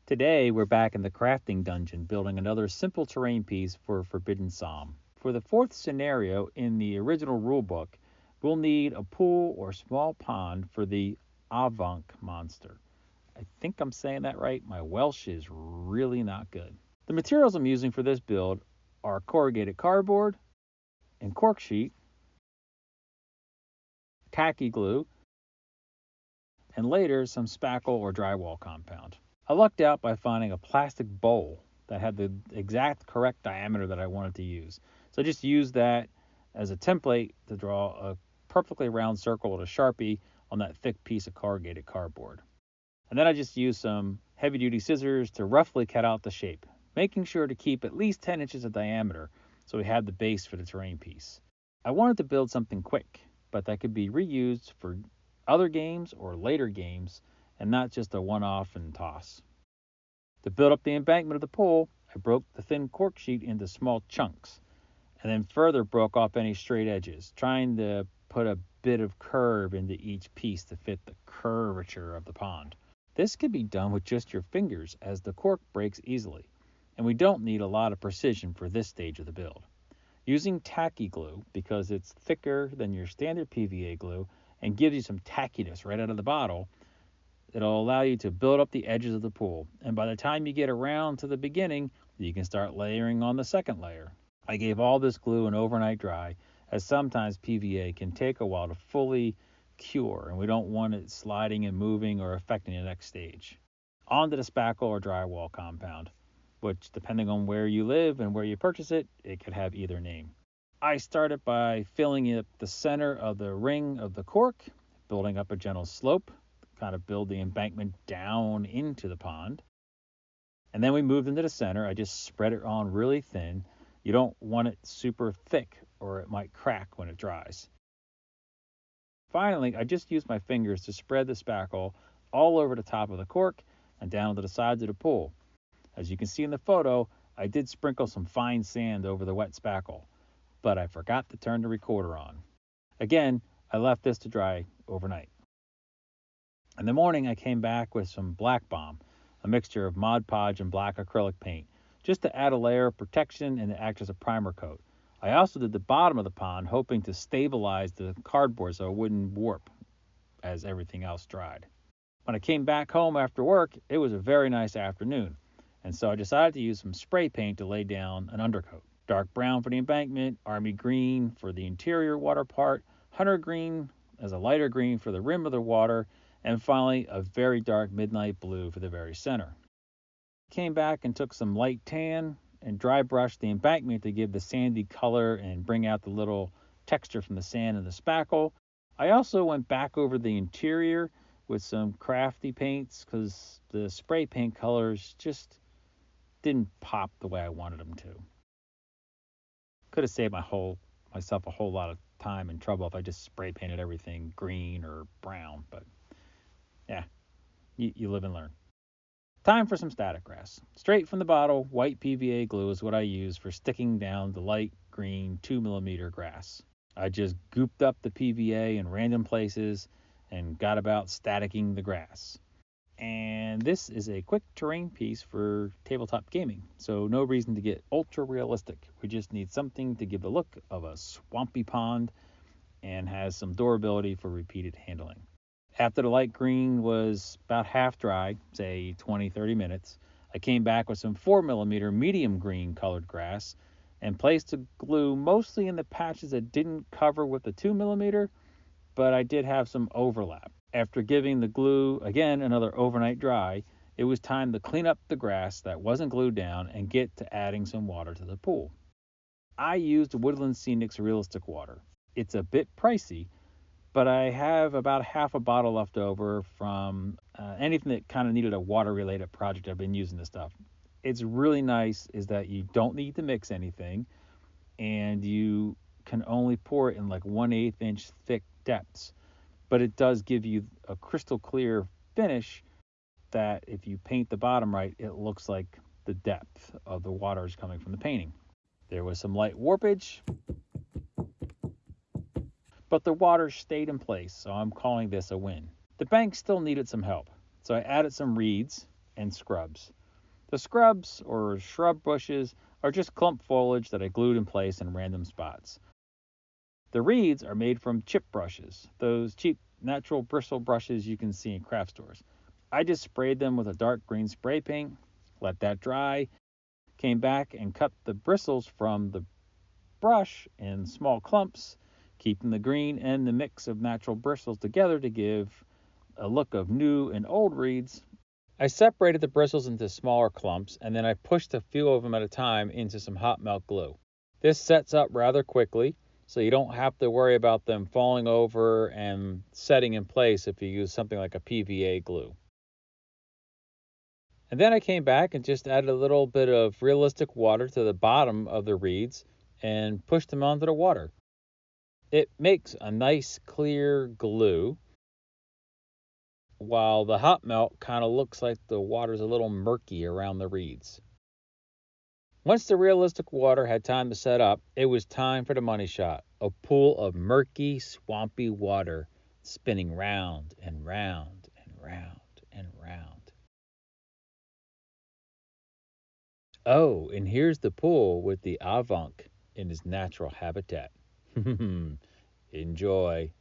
Today, we're back in the crafting dungeon building another simple terrain piece for Forbidden Psalm. For the fourth scenario in the original rulebook, we'll need a pool or small pond for the Anfac monster. I think I'm saying that right. My Welsh is really not good. The materials I'm using for this build are corrugated cardboard and cork sheet, tacky glue, and later some spackle or drywall compound. I lucked out by finding a plastic bowl that had the exact correct diameter that I wanted to use. So I just used that as a template to draw a perfectly round circle with a Sharpie on that thick piece of corrugated cardboard. And then I just used some heavy duty scissors to roughly cut out the shape, making sure to keep at least 10 inches of diameter so we had the base for the terrain piece. I wanted to build something quick, but that could be reused for other games or later games and not just a one-off and toss. To build up the embankment of the pool, I broke the thin cork sheet into small chunks and then further broke off any straight edges, trying to put a bit of curve into each piece to fit the curvature of the pond. This can be done with just your fingers as the cork breaks easily, and we don't need a lot of precision for this stage of the build. Using tacky glue because it's thicker than your standard PVA glue and gives you some tackiness right out of the bottle, it'll allow you to build up the edges of the pool, and by the time you get around to the beginning, you can start layering on the second layer. I gave all this glue an overnight dry, as sometimes PVA can take a while to fully cure, and we don't want it sliding and moving or affecting the next stage. On to the spackle or drywall compound, which, depending on where you live and where you purchase it, it could have either name. I started by filling up the center of the ring of the cork, building up a gentle slope, kind of build the embankment down into the pond. And then we moved into the center. I just spread it on really thin. You don't want it super thick or it might crack when it dries. Finally, I just used my fingers to spread the spackle all over the top of the cork and down to the sides of the pool. As you can see in the photo, I did sprinkle some fine sand over the wet spackle, but I forgot to turn the recorder on. Again, I left this to dry overnight. In the morning, I came back with some Black Bomb, a mixture of Mod Podge and black acrylic paint, just to add a layer of protection and to act as a primer coat. I also did the bottom of the pond, hoping to stabilize the cardboard so it wouldn't warp as everything else dried. When I came back home after work, it was a very nice afternoon, and so I decided to use some spray paint to lay down an undercoat. Dark brown for the embankment, army green for the interior water part, hunter green as a lighter green for the rim of the water, and finally a very dark midnight blue for the very center. Came back and took some light tan and dry brushed the embankment to give the sandy color and bring out the little texture from the sand and the spackle. I also went back over the interior with some crafty paints because the spray paint colors just didn't pop the way I wanted them to. Could have saved myself a whole lot of time and trouble if I just spray painted everything green or brown, but yeah, you live and learn. Time for some static grass. Straight from the bottle, white PVA glue is what I use for sticking down the light green 2mm grass. I just gooped up the PVA in random places and got about staticking the grass. And this is a quick terrain piece for tabletop gaming, so no reason to get ultra realistic. We just need something to give the look of a swampy pond and has some durability for repeated handling. After the light green was about half dry, say 20-30 minutes, I came back with some 4mm medium green colored grass and placed the glue mostly in the patches that didn't cover with the 2mm, but I did have some overlap. After giving the glue, again, another overnight dry, it was time to clean up the grass that wasn't glued down and get to adding some water to the pool. I used Woodland Scenics Realistic Water. It's a bit pricey, but I have about half a bottle left over from anything that kind of needed a water-related project. I've been using this stuff. It's really nice is that you don't need to mix anything, and you can only pour it in like 1/8 inch thick depths. But it does give you a crystal clear finish that if you paint the bottom right, it looks like the depth of the water is coming from the painting. There was some light warpage, but the water stayed in place, so I'm calling this a win. The bank still needed some help, so I added some reeds and scrubs. The scrubs, or shrub bushes, are just clump foliage that I glued in place in random spots. The reeds are made from chip brushes, those cheap natural bristle brushes you can see in craft stores. I just sprayed them with a dark green spray paint, let that dry, came back and cut the bristles from the brush in small clumps, keeping the green and the mix of natural bristles together to give a look of new and old reeds. I separated the bristles into smaller clumps, and then I pushed a few of them at a time into some hot melt glue. This sets up rather quickly, so you don't have to worry about them falling over and setting in place if you use something like a PVA glue. And then I came back and just added a little bit of realistic water to the bottom of the reeds and pushed them onto the water. It makes a nice clear glue, while the hot melt kind of looks like the water's a little murky around the reeds. Once the realistic water had time to set up, it was time for the money shot, a pool of murky, swampy water spinning round and round and round and round. Oh, and here's the pool with the Anfac in his natural habitat. Enjoy.